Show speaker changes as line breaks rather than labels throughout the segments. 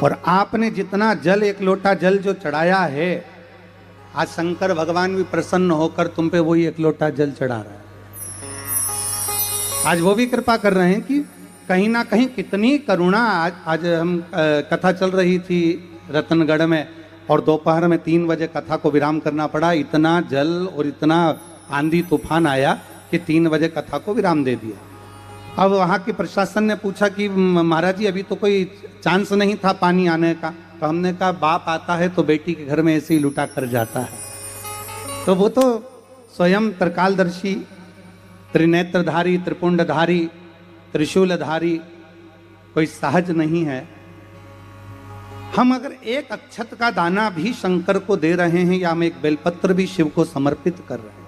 और आपने जितना जल, एक लोटा जल जो चढ़ाया है, आज शंकर भगवान भी प्रसन्न होकर तुम पे वही एक लोटा जल चढ़ा रहा है। आज वो भी कृपा कर रहे हैं कि कहीं ना कहीं कितनी करुणा। आज हम कथा चल रही थी रतनगढ़ में और दोपहर में 3 बजे कथा को विराम करना पड़ा। इतना जल और इतना आंधी तूफान आया कि 3 बजे कथा को विराम दे दिया। अब वहाँ के प्रशासन ने पूछा कि महाराज जी अभी तो कोई चांस नहीं था पानी आने का। तो हमने कहा बाप आता है तो बेटी के घर में ऐसे ही लुटा कर जाता है। तो वो तो स्वयं त्रिकालदर्शी, त्रिनेत्रधारी, त्रिपुंडधारी, त्रिशूलधारी कोई सहज नहीं है। हम अगर एक अक्षत का दाना भी शंकर को दे रहे हैं या हम एक बेलपत्र भी शिव को समर्पित कर रहे हैं,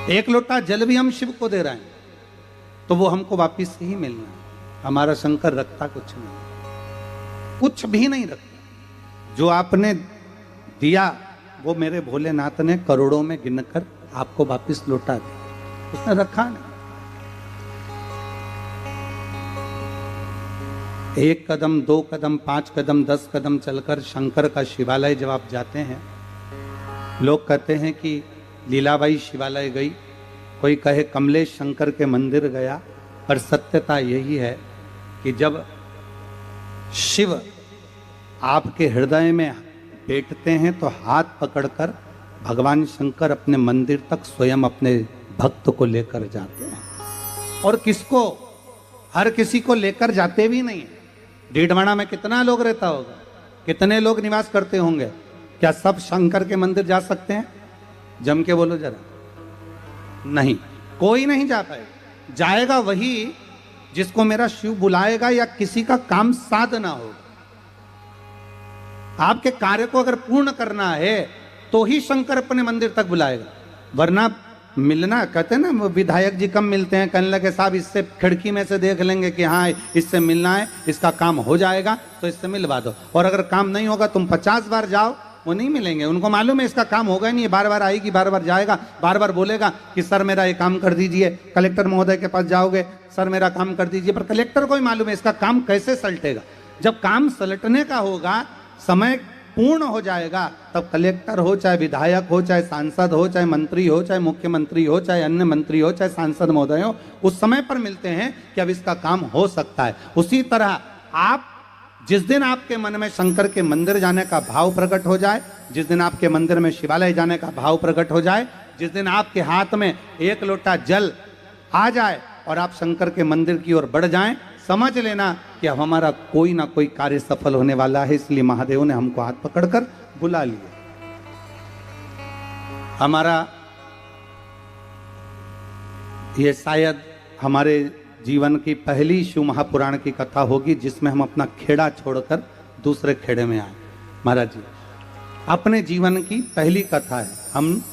एक लोटा जल भी हम शिव को दे रहे हैं, तो वो हमको वापिस ही मिलना है। हमारा शंकर रखता कुछ नहीं, कुछ भी नहीं रखता। जो आपने दिया वो मेरे भोलेनाथ ने करोड़ों में गिनकर आपको वापिस लौटा दिया, उसने रखा नहीं। 1 कदम, 2 कदम, 5 कदम, 10 कदम चलकर शंकर का शिवालय जब आप जाते हैं, लोग कहते हैं कि लीलाबाई शिवालय गई, कोई कहे कमलेश शंकर के मंदिर गया, पर सत्यता यही है कि जब शिव आपके हृदय में बैठते हैं तो हाथ पकड़कर भगवान शंकर अपने मंदिर तक स्वयं अपने भक्त को लेकर जाते हैं। और किसको? हर किसी को लेकर जाते भी नहीं। डीडवाना में कितना लोग रहता होगा, कितने लोग निवास करते होंगे? क्या सब शंकर के मंदिर जा सकते हैं? जम के बोलो जरा। नहीं, कोई नहीं जा पाएगा। जाएगा वही जिसको मेरा शिव बुलाएगा या किसी का काम साधना होगा। आपके कार्य को अगर पूर्ण करना है तो ही शंकर अपने मंदिर तक बुलाएगा, वरना मिलना, कहते हैं ना विधायक जी कम मिलते हैं, कहने लगे साहब इससे खिड़की में से देख लेंगे कि हाँ इससे मिलना है, इसका काम हो जाएगा तो इससे मिलवा दो। और अगर काम नहीं होगा तुम 50 बार जाओ, वो नहीं मिलेंगे। उनको मालूम है इसका काम होगा नहीं, बार बार आएगी, बार बार जाएगा, बार बार बोलेगा कि सर मेरा ये काम कर दीजिए। कलेक्टर महोदय के पास जाओगे, सर मेरा काम कर दीजिए, पर कलेक्टर को ही मालूम है इसका काम कैसे सलटेगा। जब काम सलटने का होगा, समय पूर्ण हो जाएगा, तब कलेक्टर हो, चाहे विधायक हो, चाहे सांसद हो, चाहे मंत्री हो, चाहे मुख्यमंत्री हो, चाहे अन्य मंत्री हो, चाहे सांसद महोदय हो, उस समय पर मिलते हैं कि अब इसका काम हो सकता है। उसी तरह आप जिस दिन आपके मन में शंकर के मंदिर जाने का भाव प्रकट हो जाए, जिस दिन आपके मंदिर में शिवालय जाने का भाव प्रकट हो जाए, जिस दिन आपके हाथ में 1 लोटा जल आ जाए और आप शंकर के मंदिर की ओर बढ़ जाएं, समझ लेना कि अब हमारा कोई ना कोई कार्य सफल होने वाला है। इसलिए महादेव ने हमको हाथ पकड़कर बुला लिया। हमारा ये शायद हमारे जीवन की पहली शिव महापुराण की कथा होगी जिसमें हम अपना खेड़ा छोड़कर दूसरे खेड़े में आए। महाराज जी अपने जीवन की पहली कथा है। हम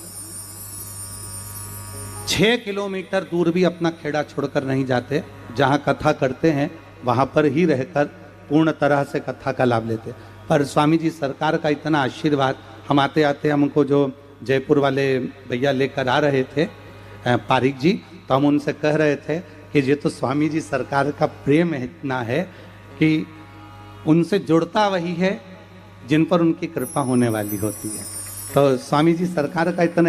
6 किलोमीटर दूर भी अपना खेड़ा छोड़कर नहीं जाते, जहाँ कथा करते हैं वहाँ पर ही रहकर पूर्ण तरह से कथा का लाभ लेते। पर स्वामी जी सरकार का इतना आशीर्वाद, हम आते आते हमको जो जयपुर वाले भैया लेकर आ रहे थे पारिक जी, तो हम उनसे कह रहे थे कि ये तो स्वामी जी सरकार का प्रेम इतना है कि उनसे जुड़ता वही है जिन पर उनकी कृपा होने वाली होती है। तो स्वामी जी सरकार का इतना